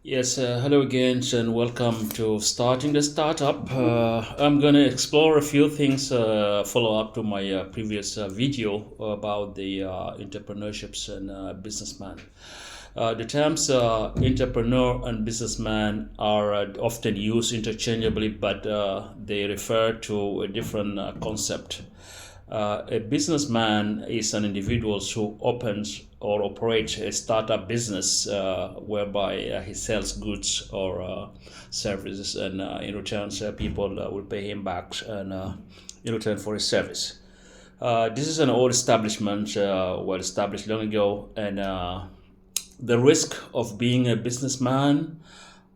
Yes, hello again, and welcome to Starting the Startup. I'm going to explore a few things, follow up to my previous video about the entrepreneurships and businessman. The terms entrepreneur and businessman are often used interchangeably, but they refer to a different concept. A businessman is an individual who opens or operates a startup business whereby he sells goods or services, and in return, people will pay him back and in return for his service. This is an old establishment, well established long ago, and the risk of being a businessman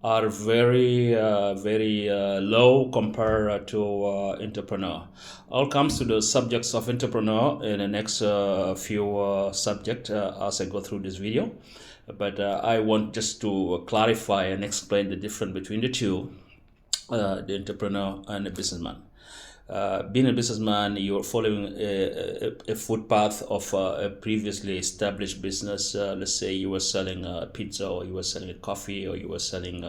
are very low compared to entrepreneur. All comes to the subjects of entrepreneur in the next few subject as I go through this video. But I want just to clarify and explain the difference between the two, the entrepreneur and the businessman. Being a businessman, you're following a footpath of a previously established business. Let's say you were selling pizza, or you were selling coffee, or you were selling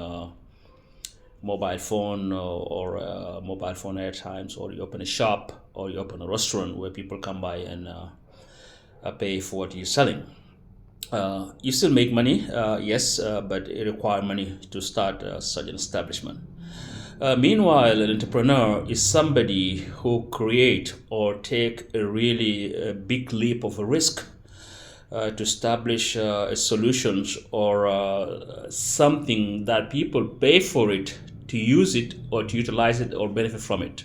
mobile phone or mobile phone airtimes, or you open a shop, or you open a restaurant where people come by and pay for what you're selling. You still make money, yes, but it requires money to start such an establishment. Meanwhile, an entrepreneur is somebody who create or take a really big leap of a risk to establish solutions or something that people pay for it to use it or to utilize it or benefit from it.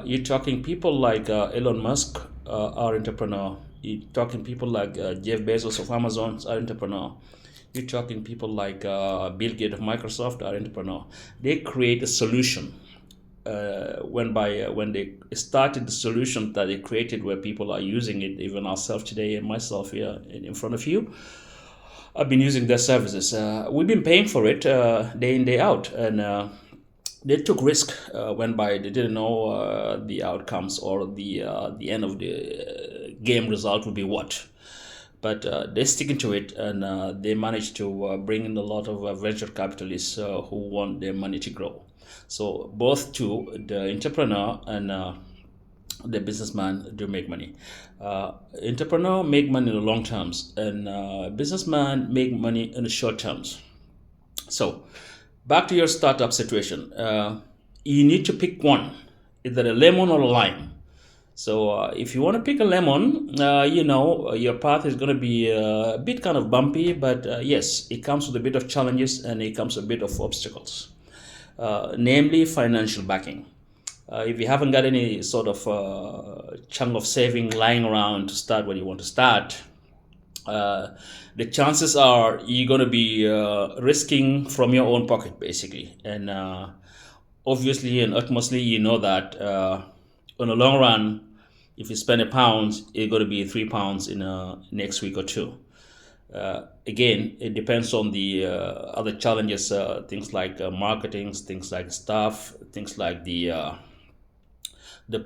You're talking people like Elon Musk are entrepreneur. You're talking people like Jeff Bezos of Amazon are entrepreneur. You're talking people like Bill Gates of Microsoft are entrepreneur. They create a solution. When they started the solution that they created, where people are using it, even ourselves today and myself here in front of you, I've been using their services. We've been paying for it day in day out, and they took risk. Whereby they didn't know the outcomes or the end of the game result would be what, but they're sticking to it, and they managed to bring in a lot of venture capitalists who want their money to grow. So both to the entrepreneur and the businessman do make money. Entrepreneur make money in the long terms, and businessman make money in the short terms. So back to your startup situation. You need to pick one, either a lemon or a lime. So if you want to pick a lemon, your path is going to be a bit kind of bumpy, but yes, it comes with a bit of challenges and it comes with a bit of obstacles, namely financial backing. If you haven't got any sort of chunk of saving lying around to start what you want to start, uh, the chances are you're going to be risking from your own pocket, basically. And obviously and utmostly, you know that on the long run, if you spend £1, it's going to be £3 in next week or two. Again, it depends on the other challenges, things like marketing, things like staff, things like the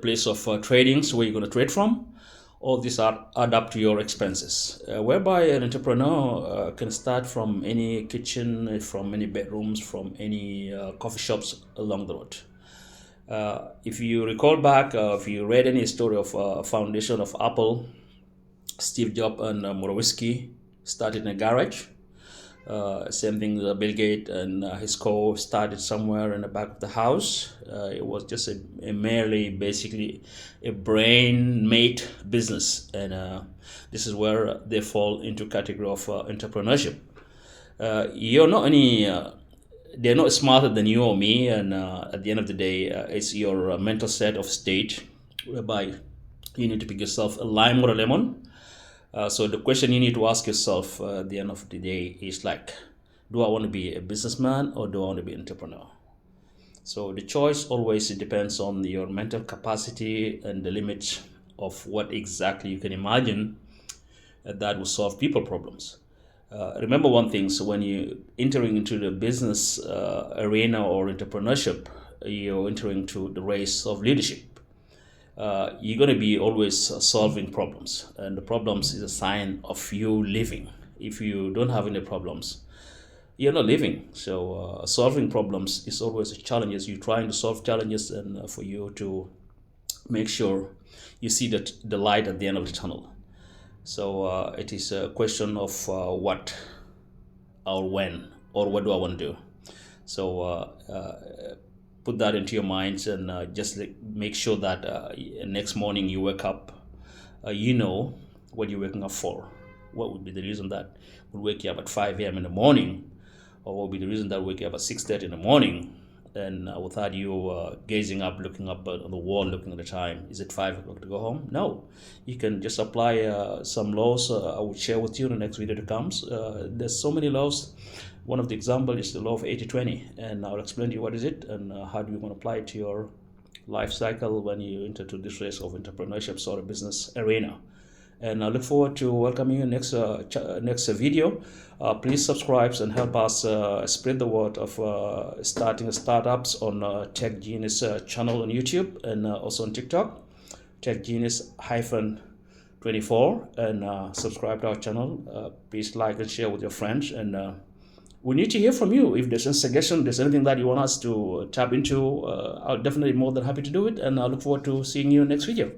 place of tradings where you're going to trade from. All these are add up to your expenses, whereby an entrepreneur can start from any kitchen, from any bedrooms, from any coffee shops along the road. If you recall back, if you read any story of foundation of Apple, Steve Jobs and Morowisky started in a garage. Same thing, Bill Gates and his co started somewhere in the back of the house. It was just a merely, basically, a brain-made business, and this is where they fall into category of entrepreneurship. You're not any. They're not smarter than you or me, and at the end of the day, it's your mental set of state, whereby you need to pick yourself a lime or a lemon. So the question you need to ask yourself at the end of the day is like, do I want to be a businessman or do I want to be an entrepreneur? So the choice always depends on your mental capacity and the limits of what exactly you can imagine that will solve people problems. Remember one thing: so when you entering into the business arena or entrepreneurship, you're entering to the race of leadership. You're going to be always solving problems, and the problems is a sign of you living. If you don't have any problems, you're not living. So solving problems is always a challenge. You're trying to solve challenges, and for you to make sure you see the light at the end of the tunnel. So it is a question of what or when or what do I want to do. So put that into your minds, and just like, make sure that next morning you wake up, you know what you're waking up for. What would be the reason that would wake you up at 5 a.m. in the morning, or what would be the reason that would wake you up at 6:30 in the morning, and without you gazing up, looking up on the wall, looking at the time. Is it 5 o'clock to go home? No. You can just apply some laws I will share with you in the next video that comes. There's so many laws. One of the examples is the law of 80-20, and I'll explain to you what is it and how do you want to apply it to your life cycle when you enter to this race of entrepreneurship sort of business arena. And I look forward to welcoming you next video. Please subscribe and help us spread the word of starting startups on Tech Genius channel on YouTube, and also on TikTok, Tech Genius 24, and subscribe to our channel. Please like and share with your friends, and we need to hear from you. If there's a suggestion, there's anything that you want us to tap into, I'll definitely be more than happy to do it, and I look forward to seeing you next video.